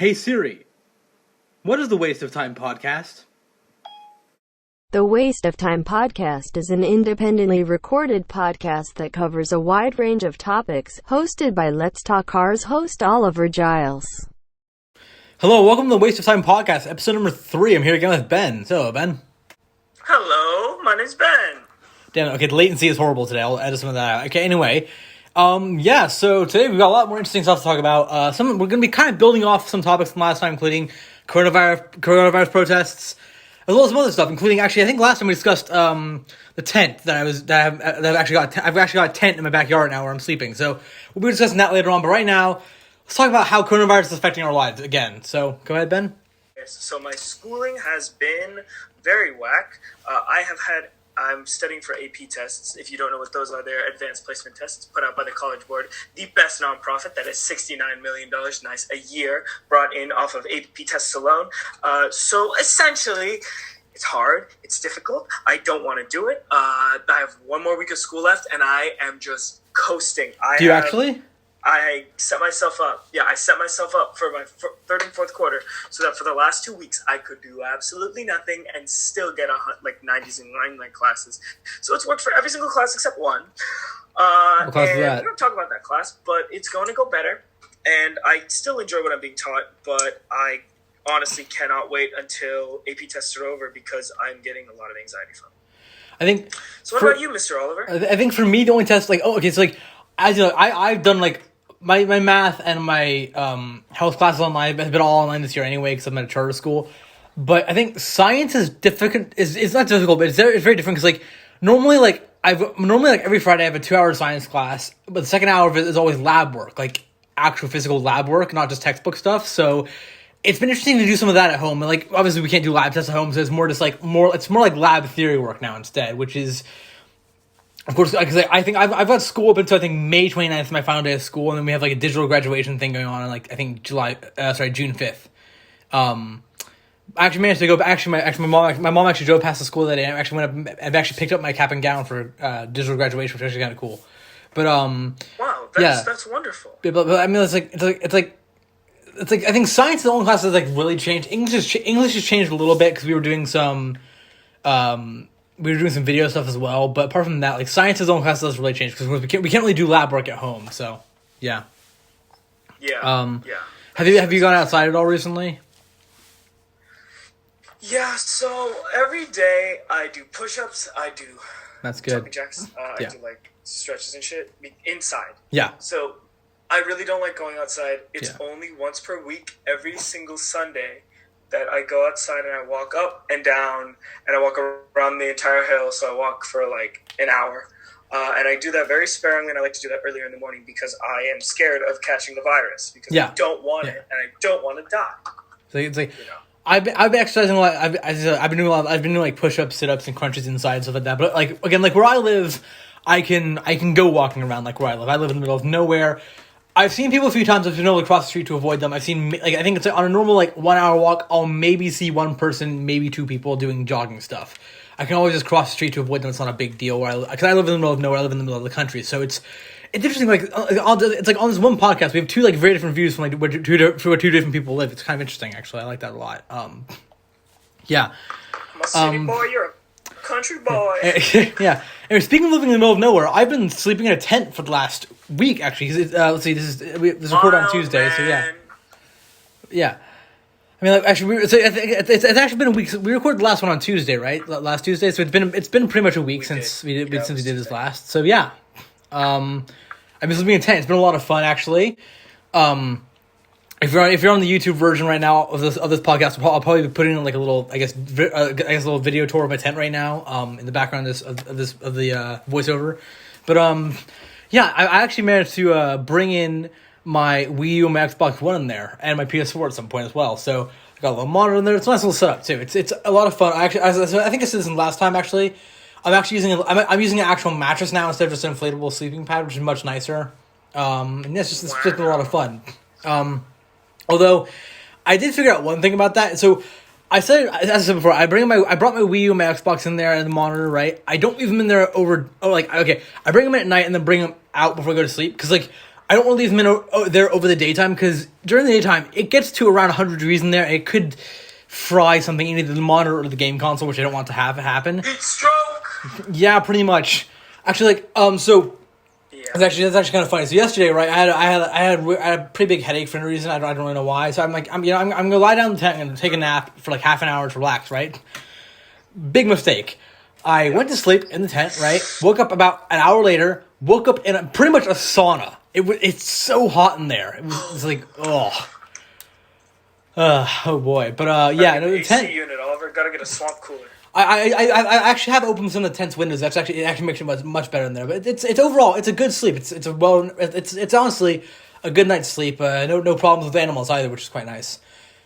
Hey Siri, what is the Waste of Time podcast? The Waste of Time podcast is an independently recorded podcast that covers a wide range of topics, hosted by Let's Talk Cars host Oliver Giles. Hello, welcome to the Waste of Time podcast, episode number 3. I'm here again with Ben. So, Ben. Hello, my name's Ben. Damn it, okay, the latency is horrible today. I'll edit some of that out. Okay, anyway. So today we've got a lot more interesting stuff to talk about. We're going to be kind of building off some topics from last time, including coronavirus protests, as well as some other stuff, including actually, I think last time we discussed the tent I've actually got a tent in my backyard now where I'm sleeping. So we'll be discussing that later on. But right now, let's talk about how coronavirus is affecting our lives again. So go ahead, Ben. Yes, so my schooling has been very whack. I'm studying for AP tests. If you don't know what those are, they're advanced placement tests put out by the College Board, the best nonprofit that is $69 million a year brought in off of AP tests alone. So essentially, it's hard. It's difficult. I don't want to do it. I have one more week of school left, and I am just coasting. Do you actually? I set myself up. Yeah, I set myself up for my third and fourth quarter so that for the last 2 weeks I could do absolutely nothing and still get 90s in my classes. So it's worked for every single class except one. What class is that? I'm going to talk about that class, but it's going to go better. And I still enjoy what I'm being taught, but I honestly cannot wait until AP tests are over because I'm getting a lot of anxiety from it. I think. So what about you, Mr. Oliver? I think for me, the only test, I've done my math and my health classes online have been all online this year anyway because I'm at a charter school. But I think science is difficult. It's not difficult, but it's very different because normally every Friday I have a 2-hour science class, but the second hour of it is always lab work, like actual physical lab work, not just textbook stuff. So it's been interesting to do some of that at home. And obviously we can't do lab tests at home, so it's more like lab theory work now instead, which is. Of course, because I think I've got school up until I think May 29th is my final day of school, and then we have a digital graduation thing going on I think June 5th. I actually managed to go. My mom actually drove past the school that day. I've actually picked up my cap and gown for digital graduation, which is actually kind of cool. But wow, that's wonderful. But I mean, it's like I think science is the only class that's really changed. English has changed a little bit because we were doing some video stuff as well, but apart from that, science's own class doesn't really change because we can't really do lab work at home. So, yeah. Yeah. Have you gone outside at all recently? Yeah. So every day I do push-ups. I do. That's good. Jumping jacks. I do stretches and shit inside. Yeah. So I really don't like going outside. It's only once per week, every single Sunday, that I go outside and I walk up and down and I walk around the entire hill. So I walk for an hour. And I do that very sparingly, and I like to do that earlier in the morning because I am scared of catching the virus because I don't want it and I don't want to die. So it's I've been exercising a lot. I've been doing push-ups, sit-ups, and crunches inside, stuff like that. But again, where I live, I can go walking around where I live. I live in the middle of nowhere. I've seen people a few times. I've been able to cross the street to avoid them. I've seen, I think it's on a normal 1 hour walk, I'll maybe see one person, maybe two people doing jogging stuff. I can always just cross the street to avoid them. It's not a big deal because I live in the middle of nowhere. I live in the middle of the country, so it's interesting. On this one podcast, we have two very different views from where two different people live. It's kind of interesting, actually. I like that a lot. Yeah. I'm a city boy. You're a country boy. Yeah. Anyway, speaking of living in the middle of nowhere, I've been sleeping in a tent for the last week, actually. Let's see, this is recorded on Tuesday, so yeah. Yeah. I mean, it's actually been a week. We recorded the last one on Tuesday, right? Last Tuesday, so it's been pretty much a week since we did this last. So yeah. I've been sleeping in a tent. It's been a lot of fun, actually. If you're on the YouTube version right now of this podcast, I'll probably be putting in a little little video tour of my tent right now in the background of the voiceover. But I actually managed to bring in my Wii U and my Xbox One in there and my PS4 at some point as well. So I got a little monitor in there. It's a nice little setup too. It's a lot of fun. I think I said this last time actually. I'm actually using an actual mattress now instead of just an inflatable sleeping pad, which is much nicer. And it's just been a lot of fun. Although, I did figure out one thing about that. So, as I said before, I brought my Wii U and my Xbox in there and the monitor, right? I don't leave them in there I bring them in at night and then bring them out before I go to sleep. Because, I don't want to leave them there over the daytime, because during the daytime, it gets to around 100 degrees in there. It could fry something, either the monitor or the game console, which I don't want to have happen. Heat stroke! Yeah, pretty much. Actually, so... Yeah. That's actually kind of funny. So yesterday, right, I had a pretty big headache for no reason. I don't really know why. So I'm gonna lie down in the tent and take a nap for like half an hour to relax, right? Big mistake. I went to sleep in the tent, right? Woke up about an hour later. Woke up in pretty much a sauna. It's so hot in there. It was like, oh boy. But yeah, no, the tent. AC unit, Oliver. Gotta get a swamp cooler. I actually have opened some of the tent's windows. It actually makes it much better in there. But it's overall it's a good sleep. It's honestly a good night's sleep. No problems with animals either, which is quite nice.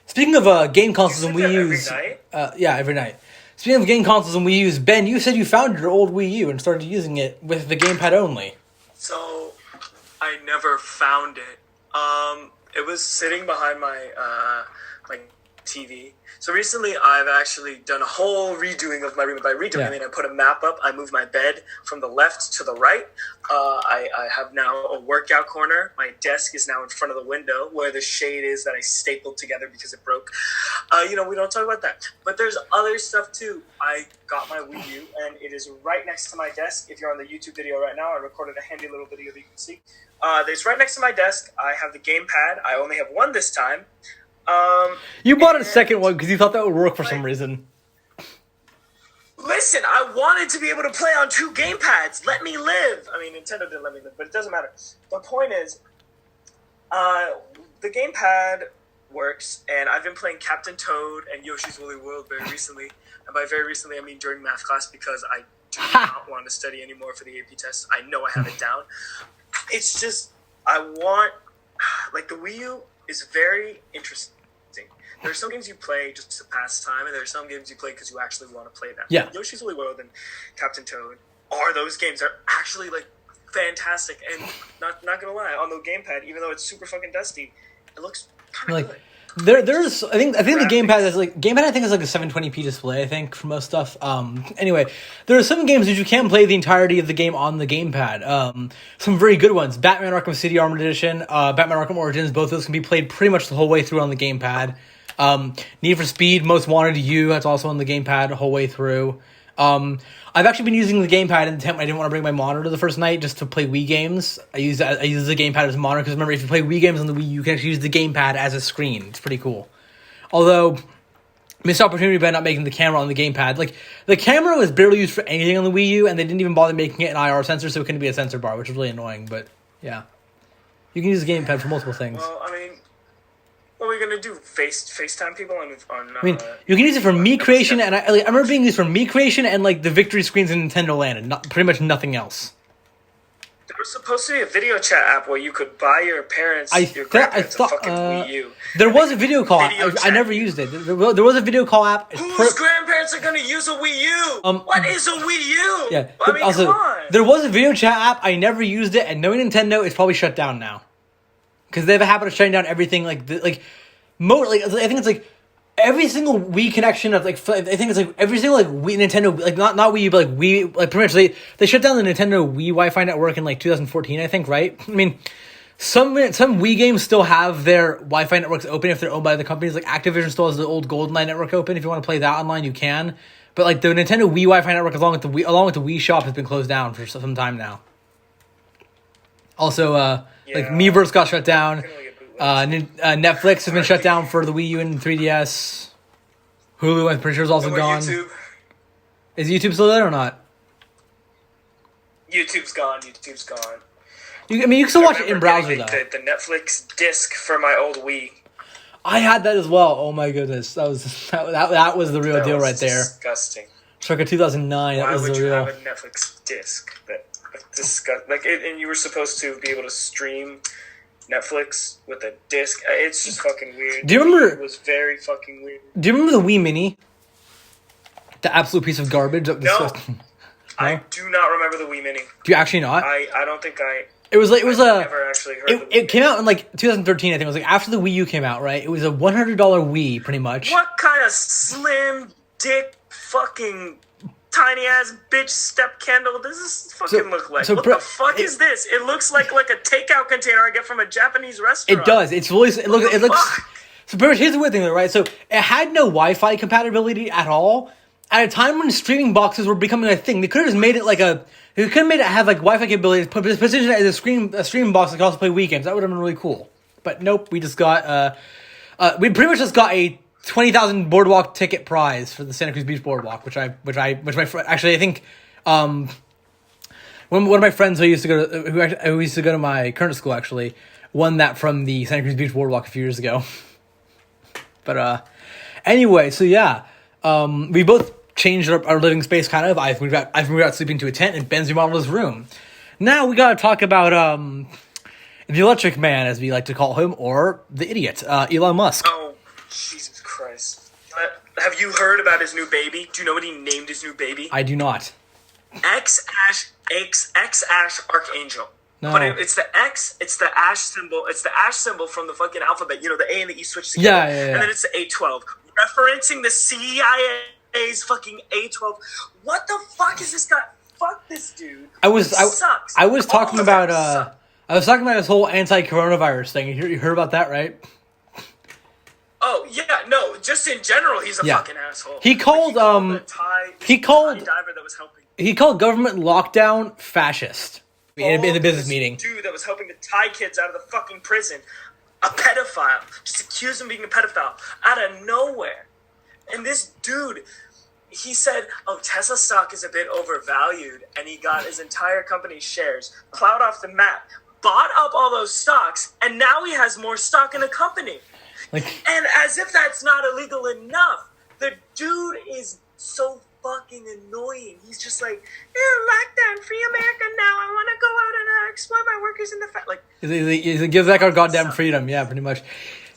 Speaking of game consoles and Wii U's, every night? Yeah, every night. Speaking of game consoles and Wii U's, Ben, you said you found your old Wii U and started using it with the gamepad only. So I never found it. It was sitting behind my my TV. So recently, I've actually done a whole redoing of my room. By redoing, I mean I put a map up. I moved my bed from the left to the right. I have now a workout corner. My desk is now in front of the window where the shade is that I stapled together because it broke. We don't talk about that. But there's other stuff too. I got my Wii U, and it is right next to my desk. If you're on the YouTube video right now, I recorded a handy little video that you can see. It's right next to my desk. I have the gamepad. I only have one this time. You bought a second one because you thought that would work for some reason. Listen, I wanted to be able to play on two gamepads. Let me live. I mean, Nintendo didn't let me live, but it doesn't matter. The point is, the gamepad works, and I've been playing Captain Toad and Yoshi's Woolly World very recently. And by very recently, I mean during math class, because I do not want to study anymore for the AP test. I know I have it down. It's just, the Wii U is very interesting. There are some games you play just to pass time, and there are some games you play because you actually want to play them. Yeah. Yoshi's Woolly World and Captain Toad those games are actually like fantastic, and not gonna lie, on the gamepad, even though it's super fucking dusty, it looks kind of good. There's I think the gamepad is I think is like a 720p display, I think, for most stuff. Anyway, there are some games that you can play the entirety of the game on the gamepad. Some very good ones. Batman Arkham City Armored Edition, Batman Arkham Origins, both of those can be played pretty much the whole way through on the gamepad. Need for Speed, Most Wanted You, that's also on the gamepad the whole way through. I've actually been using the gamepad in the tent when I didn't want to bring my monitor the first night just to play Wii games. I use the gamepad as a monitor because remember, if you play Wii games on the Wii, you can actually use the gamepad as a screen. It's pretty cool. Although, missed opportunity by not making the camera on the gamepad. Like, the camera was barely used for anything on the Wii U, and they didn't even bother making it an IR sensor, so it couldn't be a sensor bar, which is really annoying, but yeah. You can use the gamepad for multiple things. Well, I mean, what are we gonna do? FaceTime people on I mean, you can use it for Mii creation, and I remember being used for Mii creation and like the victory screens in Nintendo Land, and pretty much nothing else. There was supposed to be a video chat app where you could buy your grandparents a fucking Wii U. There was a video call app. I never used it. There was a video call app. Whose grandparents are gonna use a Wii U? What is a Wii U? Yeah. I mean, come on. There was a video chat app. I never used it, and knowing Nintendo, it's probably shut down now. Because they have a habit of shutting down everything, I think it's like every single Wii connection of I think it's like every single Wii Nintendo not Wii U, but Wii, pretty much they shut down the Nintendo Wii Wi-Fi network in 2014, I think, right? I mean, some Wii games still have their Wi-Fi networks open if they're owned by other companies. Like Activision still has the old GoldenEye network open. If you want to play that online, you can. But the Nintendo Wii Wi-Fi network, along with the Wii Shop, has been closed down for some time now. Also, Miiverse got shut down. Netflix has been shut down for the Wii U and 3DS. Hulu, I'm pretty sure, is also gone. YouTube? Is YouTube still there or not? YouTube's gone. You can still watch it in browser though. The Netflix disc for my old Wii. I had that as well. Oh my goodness, that was the real deal right there. Disgusting. Circa 2009. Why that was would the you real. have a Netflix disc and you were supposed to be able to stream Netflix with a disc? It's just fucking weird. Do you remember? It was very fucking weird. Do you remember the Wii Mini? The absolute piece of garbage. No, I do not remember the Wii Mini. Do you actually not? I don't think I. It was never actually heard of it came out in 2013, I think. It was after the Wii U came out, right? It was a $100 Wii, pretty much. What kind of slim dick fucking tiny ass bitch step candle does this fucking look like? What the fuck is this? It looks like a takeout container I get from a Japanese restaurant. It does. It's really. It looks. So, pretty much, here's the weird thing, though, right? So, it had no Wi-Fi compatibility at all. At a time when streaming boxes were becoming a thing, they could have just made it like a. They could have made it have like Wi-Fi capabilities, position it as a streaming box that could also play weekends. That would have been really cool. But nope, we just got. We pretty much just got a 20,000 boardwalk ticket prize for the Santa Cruz Beach Boardwalk, which my friend actually I think. One of my friends who used to go to my current school actually won that from the Santa Cruz Beach Boardwalk a few years ago. But anyway, so yeah, we both changed our living space kind of. I've moved out sleeping to a tent, and Ben's remodeled his room. Now we gotta talk about the Electric Man, as we like to call him, or the idiot, Elon Musk. Oh, Jesus Christ! Have you heard about his new baby? Do you know what he named his new baby? I do not. X Ash Archangel. No. But it's the X, it's the ash symbol from the fucking alphabet. You know, the A and the E switch together. Yeah. And then it's the A12. Referencing the CIA's fucking A12. What the fuck is this guy? Fuck this dude. I was talking about suck. I was talking about this whole anti-coronavirus thing. You heard about that, right? Oh yeah, no, just in general he's a fucking asshole. He called the diver that was helping. He called government lockdown fascist in the business meeting. Dude that was helping to tie kids out of the fucking prison, a pedophile, just accused him of being a pedophile out of nowhere. And this dude, he said, "Oh, Tesla stock is a bit overvalued," and he got his entire company's shares plowed off the map, bought up all those stocks, and now he has more stock in the company. And as if that's not illegal enough, the dude is so fucking annoying. He's just like, lockdown, free America now. I want to go out and exploit my workers in the He gives back our goddamn freedom. Yeah, pretty much.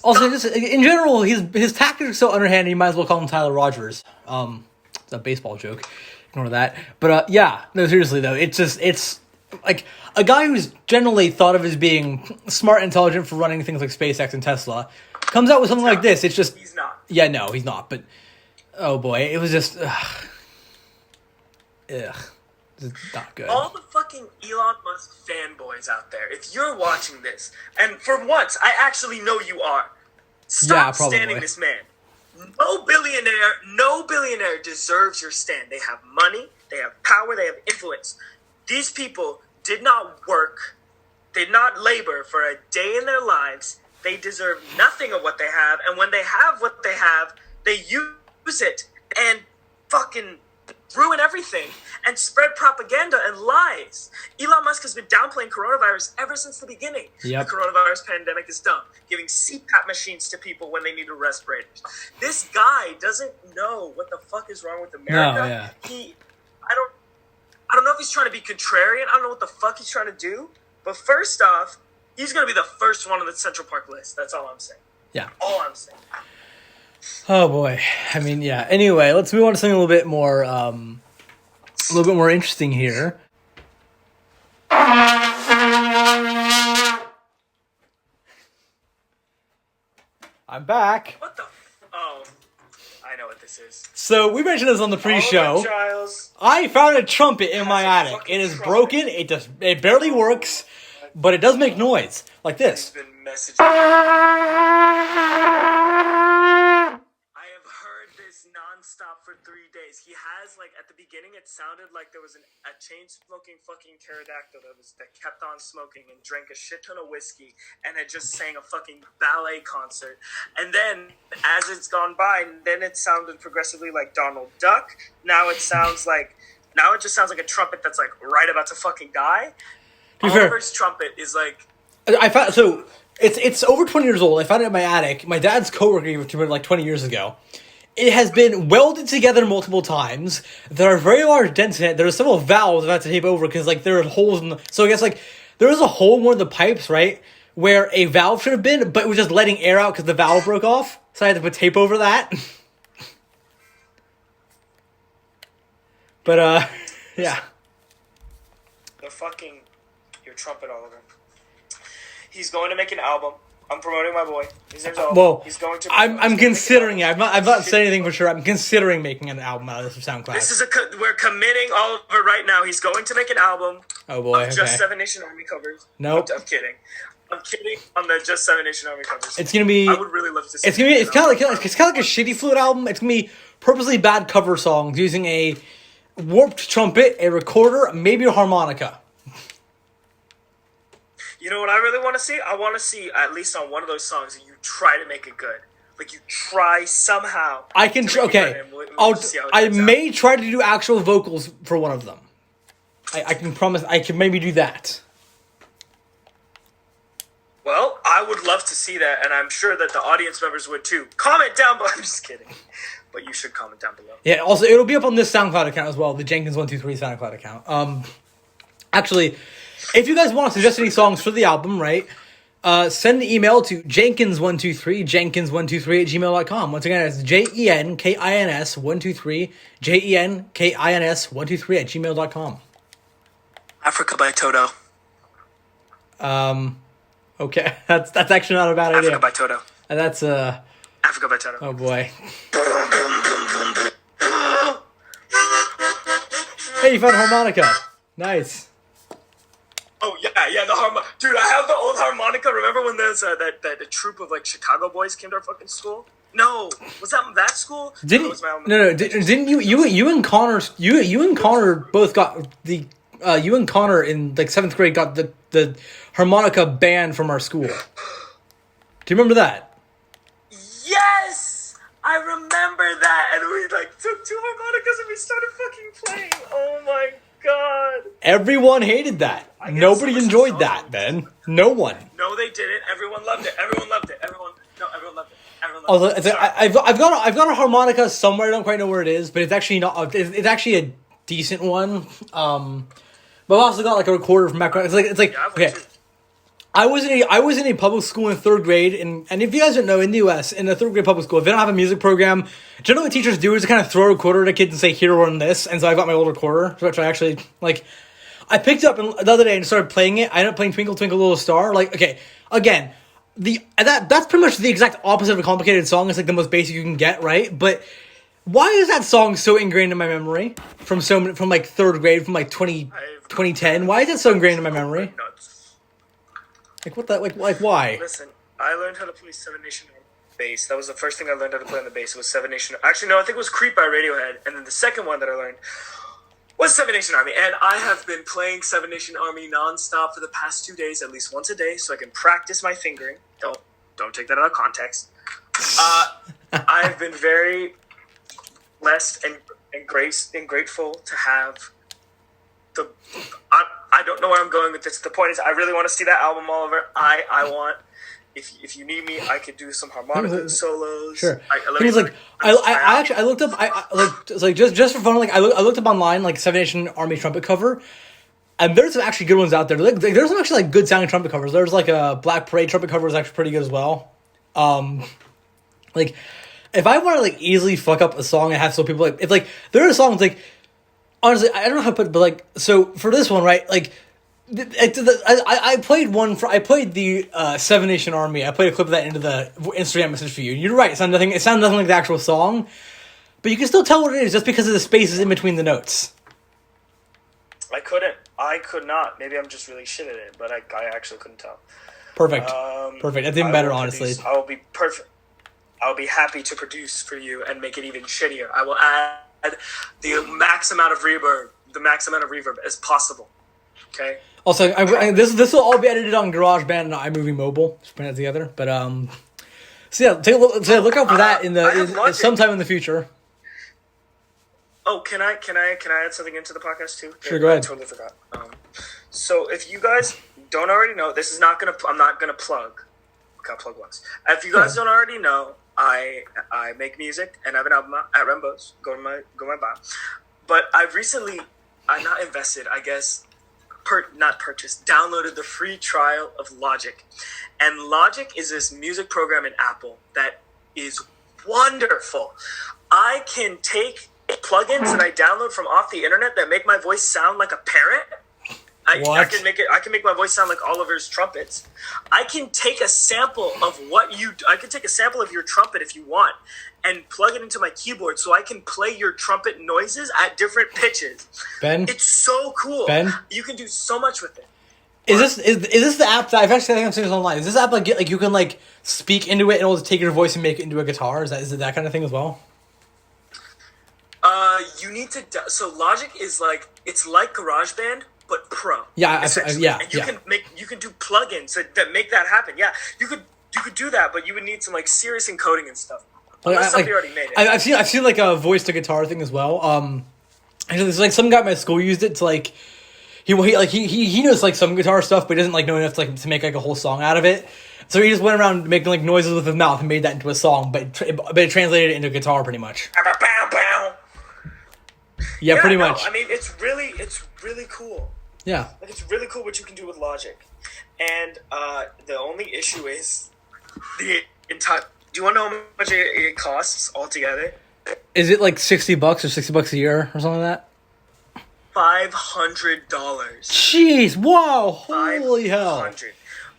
Also, just in general, his tactics are so underhanded. You might as well call him Tyler Rogers. It's a baseball joke. Ignore that. But yeah, no, seriously though, it's like a guy who's generally thought of as being smart, intelligent for running things like SpaceX and Tesla comes out with something like this. It's just he's not. Yeah, no, he's not. But oh boy, it was just. This is not good. All the fucking Elon Musk fanboys out there, if you're watching this, and for once, I actually know you are, stop standing this man. No billionaire deserves your stand. They have money, they have power, they have influence. These people did not work, did not labor for a day in their lives. They deserve nothing of what they have, and when they have what they have, they use it and fucking ruin everything and spread propaganda and lies. Elon Musk has been downplaying coronavirus ever since the beginning. Yep. The coronavirus pandemic is dumb. Giving CPAP machines to people when they need respirators. This guy doesn't know what the fuck is wrong with America. No, yeah. I don't know if he's trying to be contrarian. I don't know what the fuck he's trying to do. But first off, he's going to be the first one on the Central Park list. That's all I'm saying. Yeah. All I'm saying. Oh boy. I mean, yeah. Anyway, let's move on to something a little bit more interesting here. I'm back. What the? Oh, I know what this is. So we mentioned this on the pre-show. I found a trumpet in my attic. It is broken. It barely works, but it does make noise like this. He's been messaging. I have heard this nonstop for 3 days. He has, like, at the beginning, it sounded like there was a chain-smoking fucking pterodactyl that kept on smoking and drank a shit ton of whiskey and had just sang a fucking ballet concert. And then, as it's gone by, then it sounded progressively like Donald Duck. Now it just sounds like a trumpet that's, like, right about to fucking die. Oliver's trumpet is, like... I found... So, it's over 20 years old. I found it in my attic. My dad's coworker gave it to me, like, 20 years ago. It has been welded together multiple times. There are very large dents in it. There are several valves I've had to tape over because, like, there are holes in the... So I guess, like, there was a hole in one of the pipes, right, where a valve should have been, but it was just letting air out because the valve broke off. So I had to put tape over that. But, yeah. Your trumpet, Oliver. He's going to make an album I'm promoting my boy. His name's Oliver. Well, he's going to. I'm considering it. I've not said anything for sure. I'm considering making an album out of this for SoundCloud. This is we're committing Oliver right now. He's going to make an album. Oh boy, of Just 7 Nation Army covers. Nope. I'm kidding. I'm kidding on the Just 7 Nation Army covers. It's gonna be. I would really love to see. It's gonna be. It's kind of like a shitty flute album. It's gonna be purposely bad cover songs using a warped trumpet, a recorder, maybe a harmonica. You know what I really want to see? I want to see, at least on one of those songs, that you try to make it good. Like, you try somehow. I can, okay. I may try to do actual vocals for one of them. I can promise, I can maybe do that. Well, I would love to see that, and I'm sure that the audience members would too. Comment down below. I'm just kidding. But you should comment down below. Yeah, also, it'll be up on this SoundCloud account as well, the Jenkins123 SoundCloud account. Actually, if you guys want to suggest any songs for the album, right, send an email to Jenkins123, Jenkins123@gmail.com. Once again, it's JENKINS123, JENKINS123@gmail.com. Africa by Toto. Okay, that's actually not a bad idea. Africa by Toto. And that's, Africa by Toto. oh boy. Hey, you found a harmonica. Nice. Oh yeah, the harmonica. Dude, I have the old harmonica. Remember when there's that troop of like Chicago boys came to our fucking school? No, was that school? Didn't you and Connor both got the you and Connor in like 7th grade got the harmonica banned from our school? Do you remember that? Yes, I remember that, and we like took 2 harmonicas and we started fucking playing. Oh my god! Everyone hated that. Nobody enjoyed that, Ben. No one. No, they didn't. Everyone loved it. Everyone loved it. Everyone loved it. I've got a harmonica somewhere. I don't quite know where it is, but it's actually not. It's actually a decent one. But I've also got like a recorder from back. It's like yeah, okay. I was in a public school in 3rd grade, and if you guys don't know, in the U.S., in a 3rd grade public school, if they don't have a music program, generally what teachers do is to kind of throw a recorder at a kid and say, "Here, run this." And so I got my old recorder, which I actually like. I picked up the other day and started playing it. I ended up playing Twinkle Twinkle Little Star. Like, okay, again, that's pretty much the exact opposite of a complicated song. It's like the most basic you can get, right? But why is that song so ingrained in my memory from like 3rd grade, from like 2010? Why is that so ingrained in my memory? Like what that like why? Listen, I learned how to play 7 Nation Army bass. That was the first thing I learned how to play on the bass. Was 7 Nation. Actually, no, I think it was Creep by Radiohead, and then the second one that I learned was 7 Nation Army, and I have been playing 7 Nation Army nonstop for the past 2 days, at least once a day, so I can practice my fingering. Don't take that out of context. I've been very blessed and grateful to have the. I don't know where I'm going with this. The point is, I really want to see that album, Oliver. I want. If you need me, I could do some harmonica solos. Sure. I looked up. Just for fun. Like I looked up online like 7 Nation Army trumpet cover, and there's some actually good ones out there. Like there's some actually like good sounding trumpet covers. There's like a Black Parade trumpet cover is actually pretty good as well. Like if I want to like easily fuck up a song and have some people like if like there are songs like honestly I don't know how to put it, but like so for this one right like. I played the 7 Nation Army. I played a clip of that into the Instagram message for you. You're right. It sounded nothing like the actual song, but you can still tell what it is just because of the spaces in between the notes. I could not. Maybe I'm just really shit at it, but I actually couldn't tell. Perfect. That's even better, honestly. I will be perfect. I'll be happy to produce for you and make it even shittier. I will add the max amount of reverb as possible. Okay. Also, this will all be edited on GarageBand and iMovie Mobile. Just putting that together, but so yeah, take a look. So look out for that sometime in the future. Oh, can I add something into the podcast too? Sure, go ahead. I totally forgot. So if you guys don't already know, I'm not gonna plug. Okay, I'll plug once. If you guys don't already know, I make music and I have an album out at Rembo's. Go to my bio. But I've recently, not invested, I guess. Downloaded the free trial of Logic. And Logic is this music program in Apple that is wonderful. I can take plugins that I download from off the internet that make my voice sound like a parrot. I can make it. I can make my voice sound like Oliver's trumpets. I can take a sample of your trumpet if you want, and plug it into my keyboard so I can play your trumpet noises at different pitches. Ben, it's so cool. Ben, you can do so much with it. Is this the app that I've actually I'm seeing this online? Is this app like you can like speak into it and it'll just take your voice and make it into a guitar? Is it that kind of thing as well? You need to. So Logic is like it's like GarageBand but pro. Yeah, yeah. And you can do plugins that make that happen. Yeah, you could do that, but you would need some like serious encoding and stuff. Unless somebody already made it. I've seen like a voice to guitar thing as well. Actually, there's like some guy at my school used it to like. He knows like some guitar stuff, but he doesn't like know enough to make like a whole song out of it. So he just went around making like noises with his mouth and made that into a song, but it translated it into guitar pretty much. Yeah, pretty much. I mean, it's really cool. Yeah, like it's really cool what you can do with Logic, and the only issue is the entire. Do you want to know how much it costs altogether? Is it like $60 or $60 a year or something like that? $500. Jeez! Whoa! Holy hell!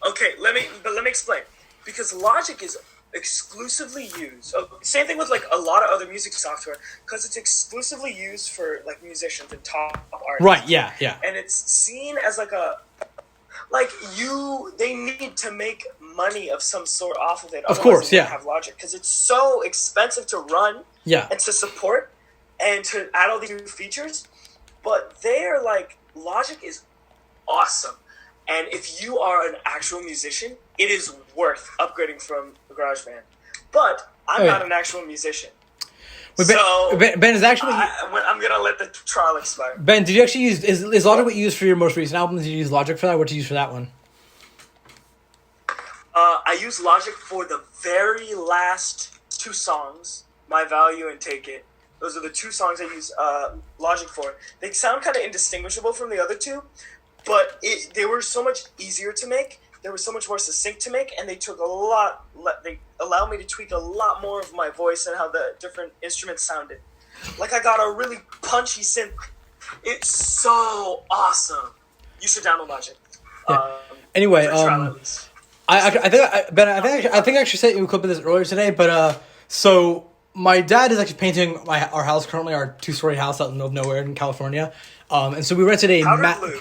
Okay, let me explain. Because Logic is exclusively used. Same thing with like a lot of other music software, because it's exclusively used for like musicians and top artists. Right? Yeah. And it's seen as like they need to make money of some sort off of it. Of course, yeah. Have Logic because it's so expensive to run. Yeah. And to support and to add all these new features. But they're like, Logic is awesome. And if you are an actual musician, it is worth upgrading from GarageBand. But I'm not an actual musician. Wait, so Ben is actually... I'm going to let the trial expire. Ben, did you actually use... Is Logic what you used for your most recent album? Did you use Logic for that? What did you use for that one? I used Logic for the very last two songs, My Value and Take It. Those are the two songs I use Logic for. They sound kind of indistinguishable from the other two, but they were so much easier to make. They were so much more succinct to make, and they took they allowed me to tweak a lot more of my voice and how the different instruments sounded. Like I got a really punchy synth. It's so awesome. You should download Logic. Yeah. Anyway, I think I actually sent you a clip of this earlier today, but so my dad is actually painting our house currently, our 2-story house out in the middle of nowhere in California, and so we rented a blue.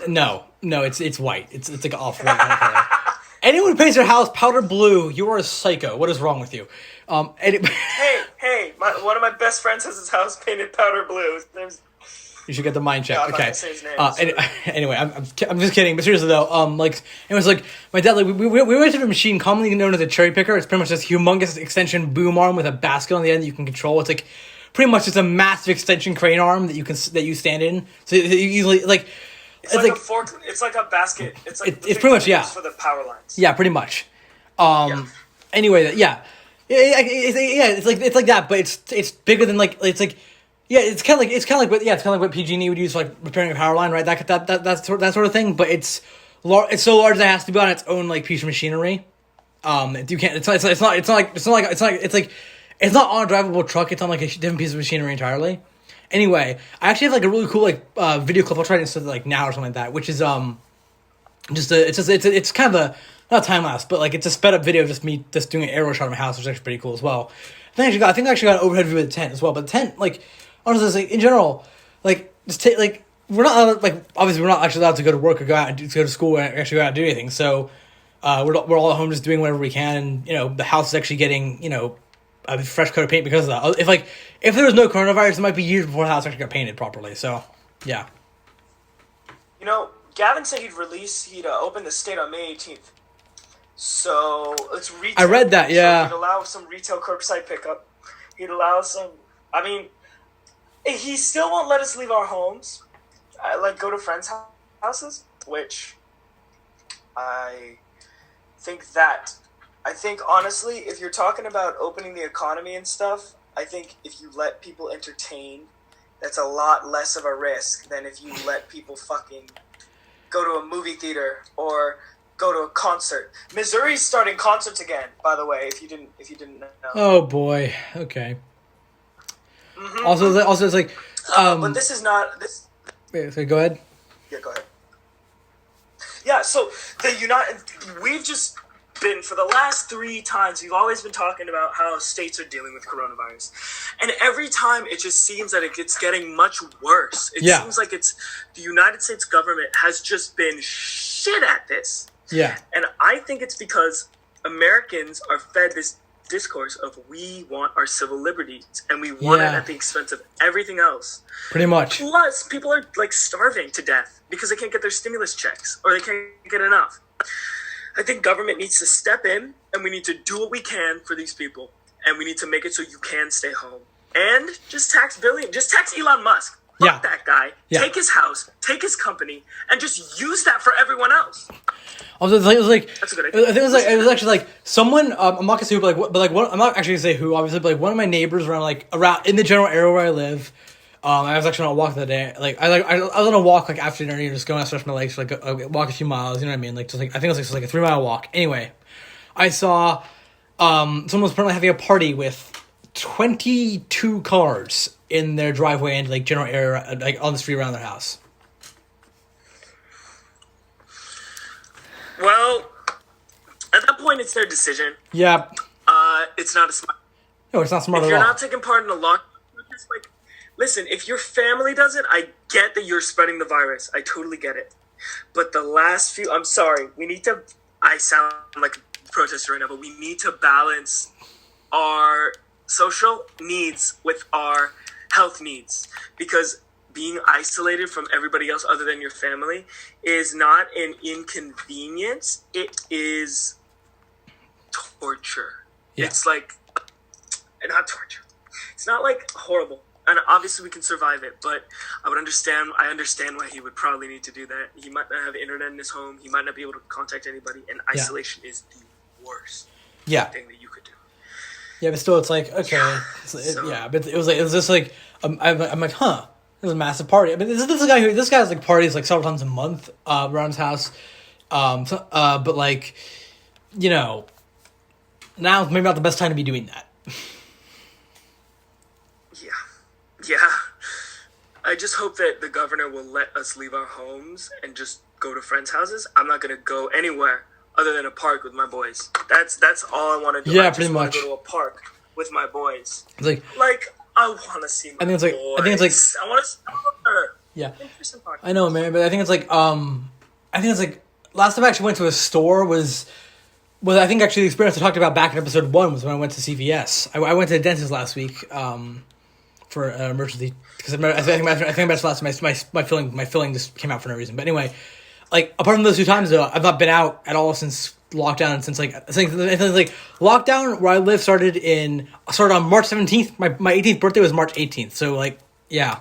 No, it's white. It's like off-white kind of color. Anyone who paints their house powder blue, you are a psycho. What is wrong with you? Hey, one of my best friends has his house painted powder blue. You should get the mind check. Yeah, I'm okay. not gonna say his name, Anyway, I'm just kidding. But seriously though, it was like my dad we went to a machine commonly known as a cherry picker. It's pretty much this humongous extension boom arm with a basket on the end that you can control. It's like pretty much just a massive extension crane arm that you stand in. So you easily like. It's like a fork. It's like a basket. It's like it's pretty much for the power lines. Yeah, pretty much. Anyway, yeah. It's like that, but it's bigger than like it's like. Yeah, it's kind of like what PG&E would use for like repairing a power line, right? That sort of thing. But it's so large that it has to be on its own like piece of machinery. You can't. It's not on a drivable truck. It's on like a different piece of machinery entirely. Anyway, I actually have like a really cool like video clip. I'll try to insert like now or something like that, which is it's kind of a not a time lapse, but like it's a sped up video of just me just doing an aerial shot of my house, which is actually pretty cool as well. I think I actually got an overhead view of the tent as well. But the tent like. Honestly, like, in general, like just take like we're not like obviously we're not actually allowed to go to work or go out and go to school and actually go out and do anything. So we're all at home just doing whatever we can, and the house is actually getting a fresh coat of paint because of that. If there was no coronavirus, it might be years before the house actually got painted properly. So yeah. Gavin said he'd open the state on May 18th. So it's retail. I read that. Yeah. So he'd allow some retail curbside pickup. He'd allow some. I mean. He still won't let us leave our homes, go to friends' houses, which I think honestly, if you're talking about opening the economy and stuff, I think if you let people entertain, that's a lot less of a risk than if you let people fucking go to a movie theater or go to a concert. Missouri's starting concerts again, by the way, if you didn't know. Oh boy. Okay. Mm-hmm. Also, it's like. But this is not this. Wait, so go ahead. Yeah, go ahead. Yeah, so we've just been, for the last 3 times, we've always been talking about how states are dealing with coronavirus. And every time it just seems that it's getting much worse. It seems like the United States government has just been shit at this. Yeah. And I think it's because Americans are fed this discourse of we want our civil liberties and we want it at the expense of everything else. Pretty much. Plus, people are like starving to death because they can't get their stimulus checks or they can't get enough. I think government needs to step in and we need to do what we can for these people. And we need to make it so you can stay home. And just tax Elon Musk. Fuck that guy. Yeah. Take his house, take his company, and just use that for everyone else. It was like that's a good idea. I think it was actually like someone. I'm not gonna say who, I'm not actually gonna say who, obviously, but like one of my neighbors around in the general area where I live. I was actually on a walk the other day. I was on a walk like after dinner, just going out, stretch my legs for walk a few miles. You know what I mean? Like just like I think it was like a 3-mile walk. Anyway, I saw someone was apparently having a party with 22 cars in their driveway and like general area, like on the street around their house. Well, at that point, it's their decision. Yeah. It's not a smart. No, it's not smart at all. If you're not taking part in the lockdown, like, listen, if your family does it, I get that you're spreading the virus. I totally get it. But the last few, I'm sorry, I sound like a protester right now, but we need to balance our social needs with our health needs, because being isolated from everybody else other than your family is not an inconvenience. It is torture. Yeah. It's like, not torture. It's not like horrible. And obviously we can survive it, but I understand why he would probably need to do that. He might not have internet in his home. He might not be able to contact anybody. And isolation is the worst thing that you could do. Yeah, but still, it's like, okay. But it was just like, I'm like, huh. It was a massive party. I mean, this guy's like parties like several times a month around his house. But like, you know, now maybe not the best time to be doing that. Yeah. I just hope that the governor will let us leave our homes and just go to friends' houses. I'm not gonna go anywhere other than a park with my boys. That's all I want to do. Yeah, pretty much. Go to a park with my boys. It's like I want to see my boys. I want to see her. Yeah. I know, man, but I think it's like last time I actually went to a store was I think actually the experience I talked about back in episode 1 was when I went to CVS. I went to the dentist last week for an emergency because I think that's last time my filling just came out for no reason. But anyway, like apart from those 2 times though, I've not been out at all since lockdown and since lockdown where I live started on March 17th. My 18th birthday was March 18th. So like yeah,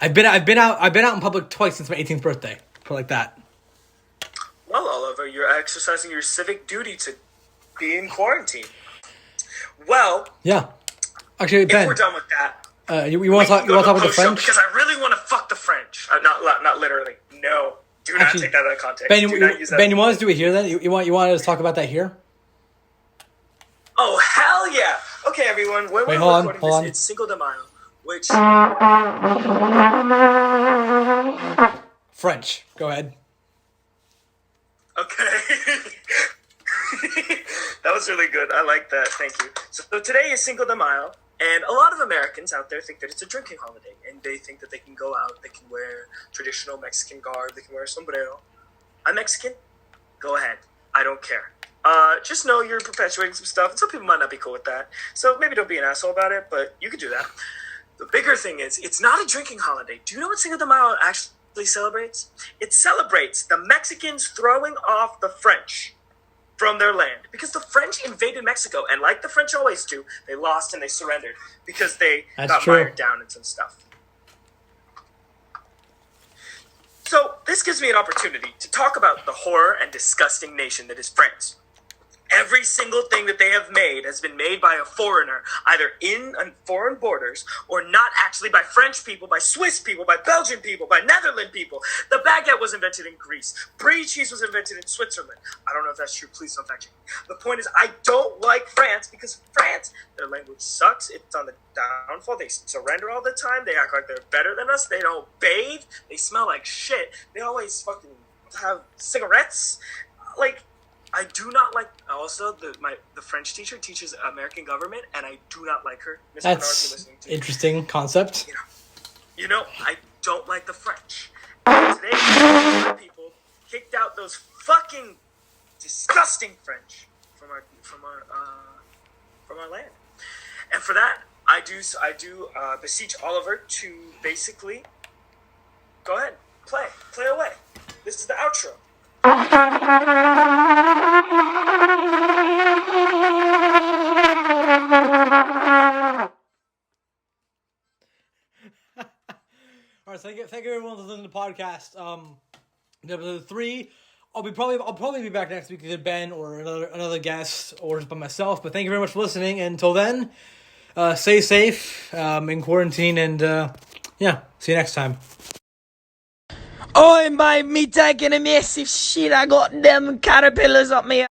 I've been out in public twice since my 18th birthday. Put it like that. Well, Oliver, you're exercising your civic duty to be in quarantine. Well, yeah. Actually, Ben, if we're done with that, you want to talk about the French? Because I really want to fuck the French. Not literally. No, do not take that out of context. Ben, you want us to do it here then? You want us to talk about that here? Oh hell yeah! Okay, everyone. When we're recording this, it's Cinco Demayo, which French. Go ahead. Okay. That was really good. I like that. Thank you. So today is Cinco de Mayo, and a lot of Americans out there think that it's a drinking holiday, and they think that they can go out, they can wear traditional Mexican garb, they can wear a sombrero. I'm Mexican. Go ahead. I don't care. Just know you're perpetuating some stuff, and some people might not be cool with that. So maybe don't be an asshole about it, but you can do that. The bigger thing is, it's not a drinking holiday. Do you know what Cinco de Mayo actually celebrates? It celebrates the Mexicans throwing off the French from their land, because the French invaded Mexico, and like the French always do, they lost and they surrendered because they got mired down in some stuff. So this gives me an opportunity to talk about the horror and disgusting nation that is France. Every single thing that they have made has been made by a foreigner, either in foreign borders or not actually by French people, by Swiss people, by Belgian people, by Netherlands people. The baguette was invented in Greece. Brie cheese was invented in Switzerland. I don't know if that's true. Please don't fact check. The point is, I don't like France because France, their language sucks. It's on the downfall. They surrender all the time. They act like they're better than us. They don't bathe. They smell like shit. They always fucking have cigarettes. Like, I do not like. Also, the French teacher teaches American government, and I do not like her. Miss Bernard, you're listening to interesting concept. I don't like the French. And today, people kicked out those fucking disgusting French from our land, and for that, I do beseech Oliver to basically go ahead, play away. This is the outro. All right, so thank you everyone for listening to the podcast. Episode 3. I'll probably be back next week with Ben or another guest or just by myself. But thank you very much for listening. And until then, stay safe in quarantine, and see you next time. Oi, mate, me taking a massive shit. I got them caterpillars up me